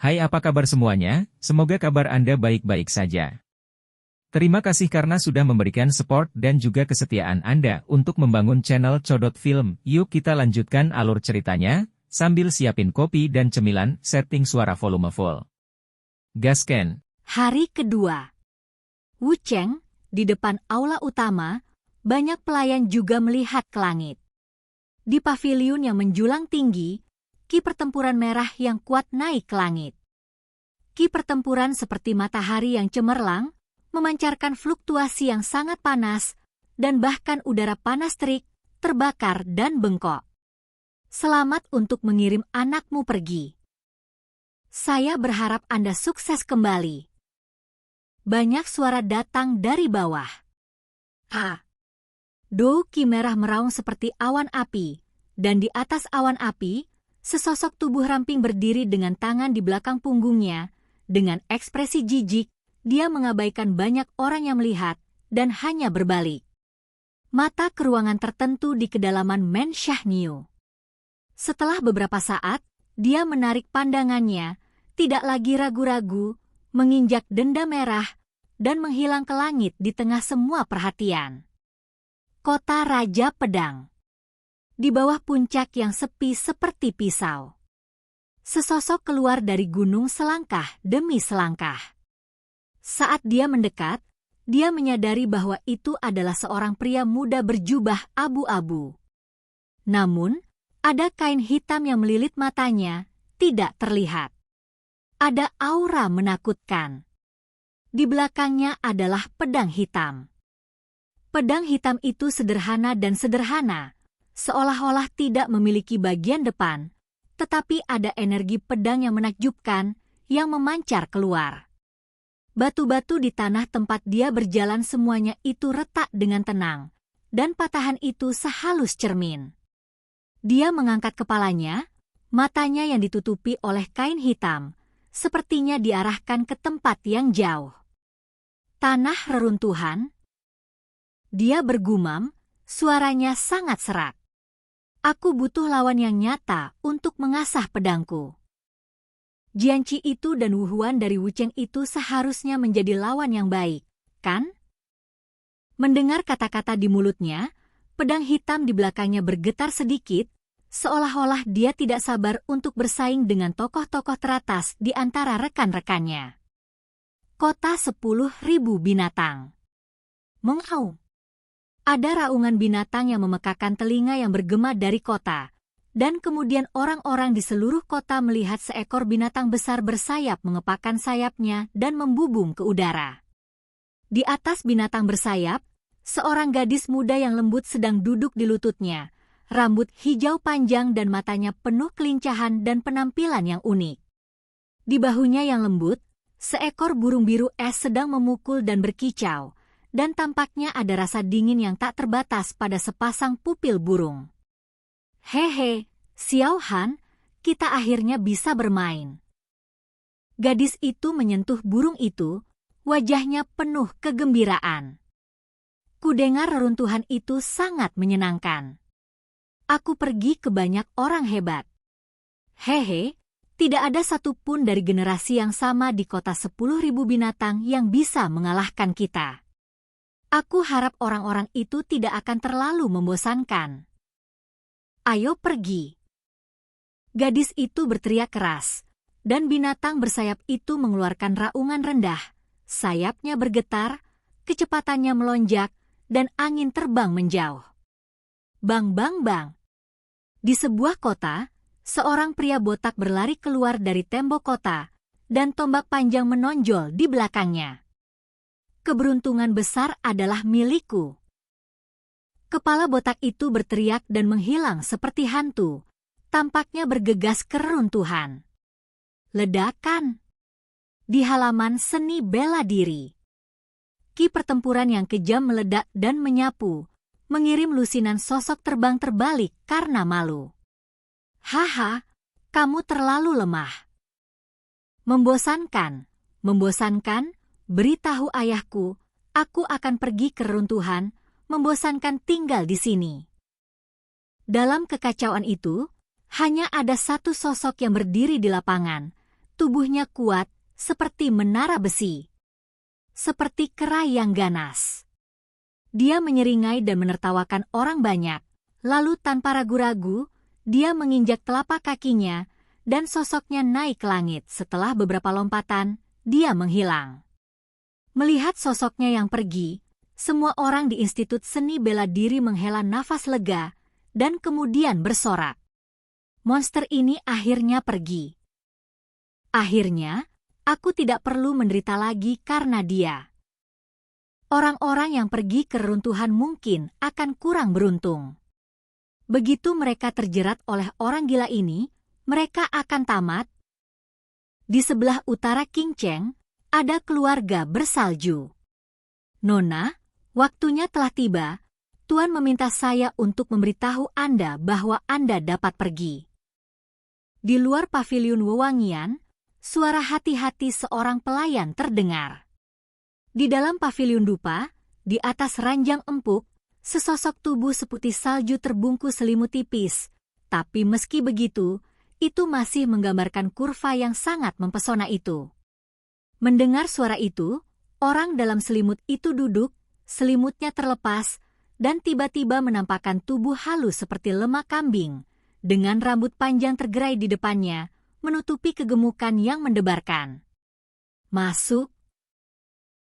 Hai, apa kabar semuanya? Semoga kabar Anda baik-baik saja. Terima kasih karena sudah memberikan support dan juga kesetiaan Anda untuk membangun channel Codot Film. Yuk kita lanjutkan alur ceritanya, sambil siapin kopi dan cemilan, setting suara volume full. Gasken. Hari kedua. Wu Cheng, di depan aula utama, banyak pelayan juga melihat ke langit. Di paviliun yang menjulang tinggi, ki pertempuran merah yang kuat naik ke langit. Ki pertempuran seperti matahari yang cemerlang, memancarkan fluktuasi yang sangat panas, dan bahkan udara panas terik, terbakar dan bengkok. Selamat untuk mengirim anakmu pergi. Saya berharap Anda sukses kembali. Banyak suara datang dari bawah. Dou Ki merah meraung seperti awan api, dan di atas awan api, sesosok tubuh ramping berdiri dengan tangan di belakang punggungnya. Dengan ekspresi jijik, dia mengabaikan banyak orang yang melihat, dan hanya berbalik mata ke ruangan tertentu di kedalaman Men Shah Niu. Setelah beberapa saat, dia menarik pandangannya, tidak lagi ragu-ragu, menginjak denda merah, dan menghilang ke langit di tengah semua perhatian. Kota Raja Pedang. Di bawah puncak yang sepi seperti pisau, sesosok keluar dari gunung selangkah demi selangkah. Saat dia mendekat, dia menyadari bahwa itu adalah seorang pria muda berjubah abu-abu. Namun, ada kain hitam yang melilit matanya, tidak terlihat. Ada aura menakutkan. Di belakangnya adalah pedang hitam. Pedang hitam itu sederhana dan sederhana, seolah-olah tidak memiliki bagian depan, tetapi ada energi pedang yang menakjubkan, yang memancar keluar. Batu-batu di tanah tempat dia berjalan semuanya itu retak dengan tenang, dan patahan itu sehalus cermin. Dia mengangkat kepalanya, matanya yang ditutupi oleh kain hitam, sepertinya diarahkan ke tempat yang jauh. Tanah reruntuhan. Dia bergumam, suaranya sangat serak. Aku butuh lawan yang nyata untuk mengasah pedangku. Jianqi itu dan Wu Huan dari Wu Cheng itu seharusnya menjadi lawan yang baik, kan? Mendengar kata-kata di mulutnya, pedang hitam di belakangnya bergetar sedikit, seolah-olah dia tidak sabar untuk bersaing dengan tokoh-tokoh teratas di antara rekan-rekannya. Kota 10.000 binatang. Mengaum. Ada raungan binatang yang memekakan telinga yang bergema dari kota, dan kemudian orang-orang di seluruh kota melihat seekor binatang besar bersayap mengepakkan sayapnya dan membubung ke udara. Di atas binatang bersayap, seorang gadis muda yang lembut sedang duduk di lututnya, rambut hijau panjang dan matanya penuh kelincahan dan penampilan yang unik. Di bahunya yang lembut, seekor burung biru es sedang memukul dan berkicau, dan tampaknya ada rasa dingin yang tak terbatas pada sepasang pupil burung. Hehe, Xiao Han, kita akhirnya bisa bermain. Gadis itu menyentuh burung itu, wajahnya penuh kegembiraan. Kudengar reruntuhan itu sangat menyenangkan. Aku pergi ke banyak orang hebat. Hehe, tidak ada satupun dari generasi yang sama di kota 10.000 binatang yang bisa mengalahkan kita. Aku harap orang-orang itu tidak akan terlalu membosankan. Ayo pergi. Gadis itu berteriak keras, dan binatang bersayap itu mengeluarkan raungan rendah. Sayapnya bergetar, kecepatannya melonjak, dan angin terbang menjauh. Bang bang bang. Di sebuah kota, seorang pria botak berlari keluar dari tembok kota, dan tombak panjang menonjol di belakangnya. Keberuntungan besar adalah milikku. Kepala botak itu berteriak dan menghilang seperti hantu, tampaknya bergegas ke reruntuhan. Ledakan. Di halaman seni bela diri. Ki pertempuran yang kejam meledak dan menyapu, mengirim lusinan sosok terbang terbalik karena malu. Haha, kamu terlalu lemah. Membosankan, beritahu ayahku, aku akan pergi ke reruntuhan, membosankan tinggal di sini. Dalam kekacauan itu, hanya ada satu sosok yang berdiri di lapangan, tubuhnya kuat seperti menara besi. Seperti kera yang ganas. Dia menyeringai dan menertawakan orang banyak, lalu tanpa ragu-ragu, dia menginjak telapak kakinya, dan sosoknya naik ke langit. Setelah beberapa lompatan, dia menghilang. Melihat sosoknya yang pergi, semua orang di Institut Seni Bela Diri menghela nafas lega, dan kemudian bersorak. Monster ini akhirnya pergi. Akhirnya, aku tidak perlu menderita lagi karena dia. Orang-orang yang pergi ke reruntuhan mungkin akan kurang beruntung. Begitu mereka terjerat oleh orang gila ini, mereka akan tamat. Di sebelah utara King Cheng, ada keluarga bersalju. Nona, waktunya telah tiba. Tuan meminta saya untuk memberitahu Anda bahwa Anda dapat pergi. Di luar paviliun wewangian, suara hati-hati seorang pelayan terdengar. Di dalam paviliun dupa, di atas ranjang empuk, sesosok tubuh seputih salju terbungkus selimut tipis. Tapi meski begitu, itu masih menggambarkan kurva yang sangat mempesona itu. Mendengar suara itu, orang dalam selimut itu duduk, selimutnya terlepas, dan tiba-tiba menampakkan tubuh halus seperti lemak kambing, dengan rambut panjang tergerai di depannya, menutupi kegemukan yang mendebarkan. Masuk.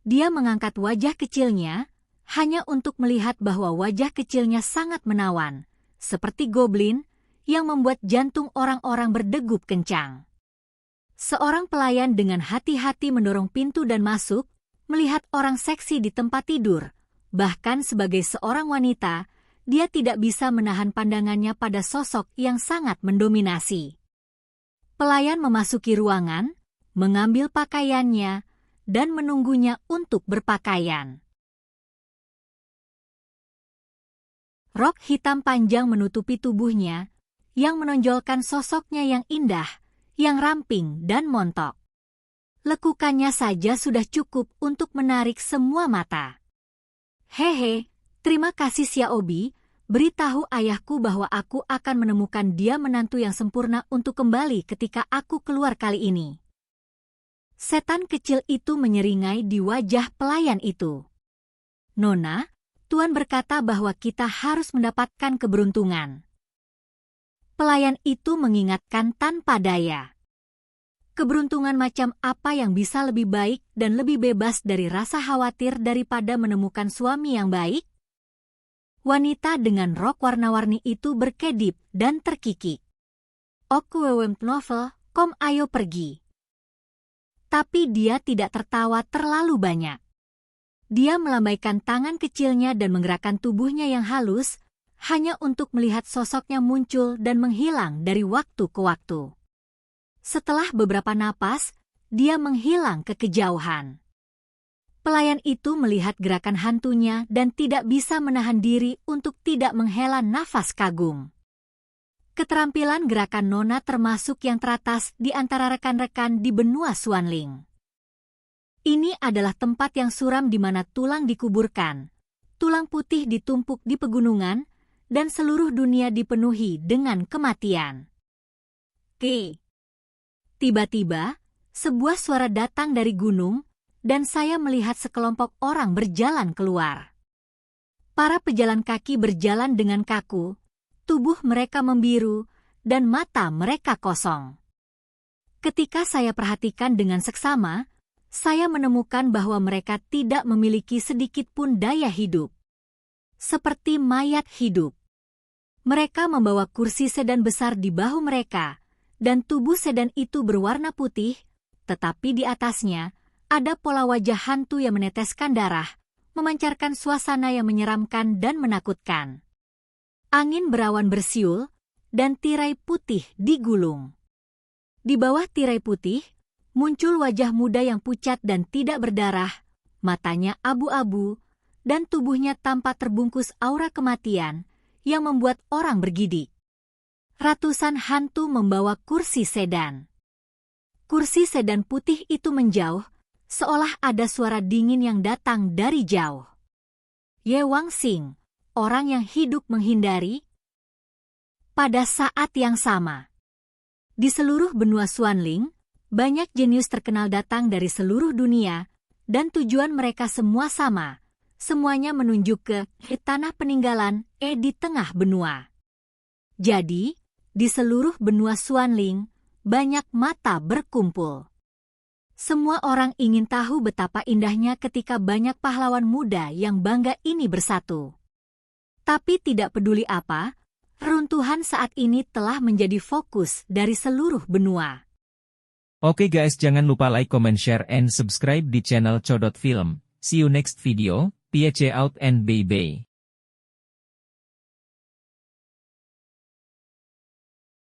Dia mengangkat wajah kecilnya, hanya untuk melihat bahwa wajah kecilnya sangat menawan, seperti goblin, yang membuat jantung orang-orang berdegup kencang. Seorang pelayan dengan hati-hati mendorong pintu dan masuk, melihat orang seksi di tempat tidur. Bahkan sebagai seorang wanita, dia tidak bisa menahan pandangannya pada sosok yang sangat mendominasi. Pelayan memasuki ruangan, mengambil pakaiannya, dan menunggunya untuk berpakaian. Rok hitam panjang menutupi tubuhnya, yang menonjolkan sosoknya yang indah, yang ramping dan montok. Lekukannya saja sudah cukup untuk menarik semua mata. Hehe, terima kasih Xiaobi, beritahu ayahku bahwa aku akan menemukan dia menantu yang sempurna untuk kembali ketika aku keluar kali ini. Setan kecil itu menyeringai di wajah pelayan itu. Nona, Tuan berkata bahwa kita harus mendapatkan keberuntungan. Pelayan itu mengingatkan tanpa daya. Keberuntungan macam apa yang bisa lebih baik dan lebih bebas dari rasa khawatir daripada menemukan suami yang baik? Wanita dengan rok warna-warni itu berkedip dan terkikik. Oku wewem novel, kom ayo pergi. Tapi dia tidak tertawa terlalu banyak. Dia melambaikan tangan kecilnya dan menggerakkan tubuhnya yang halus, hanya untuk melihat sosoknya muncul dan menghilang dari waktu ke waktu. Setelah beberapa napas, dia menghilang ke kejauhan. Pelayan itu melihat gerakan hantunya dan tidak bisa menahan diri untuk tidak menghela nafas kagum. Keterampilan gerakan Nona termasuk yang teratas di antara rekan-rekan di benua Xuanling. Ini adalah tempat yang suram di mana tulang dikuburkan, tulang putih ditumpuk di pegunungan, dan seluruh dunia dipenuhi dengan kematian. Tiba-tiba, sebuah suara datang dari gunung, dan saya melihat sekelompok orang berjalan keluar. Para pejalan kaki berjalan dengan kaku, tubuh mereka membiru, dan mata mereka kosong. Ketika saya perhatikan dengan seksama, saya menemukan bahwa mereka tidak memiliki sedikit pun daya hidup. Seperti mayat hidup. Mereka membawa kursi sedan besar di bahu mereka, dan tubuh sedan itu berwarna putih, tetapi di atasnya ada pola wajah hantu yang meneteskan darah, memancarkan suasana yang menyeramkan dan menakutkan. Angin berawan bersiul, dan tirai putih digulung. Di bawah tirai putih, muncul wajah muda yang pucat dan tidak berdarah, matanya abu-abu, dan tubuhnya tampak terbungkus aura kematian, yang membuat orang bergidik. Ratusan hantu membawa kursi sedan. Kursi sedan putih itu menjauh, seolah ada suara dingin yang datang dari jauh. Ye Wangxing, orang yang hidup menghindari. Pada saat yang sama, di seluruh benua Xuanling, Banyak jenius terkenal datang dari seluruh dunia, dan tujuan mereka semua sama. Semuanya menunjuk ke tanah peninggalan di tengah benua. Jadi, di seluruh benua Xuanling, banyak mata berkumpul. Semua orang ingin tahu betapa indahnya ketika banyak pahlawan muda yang bangga ini bersatu. Tapi tidak peduli apa, runtuhan saat ini telah menjadi fokus dari seluruh benua. Oke guys, jangan lupa like, comment, share, and subscribe di channel Codot Film. See you next video, peace out and bye-bye.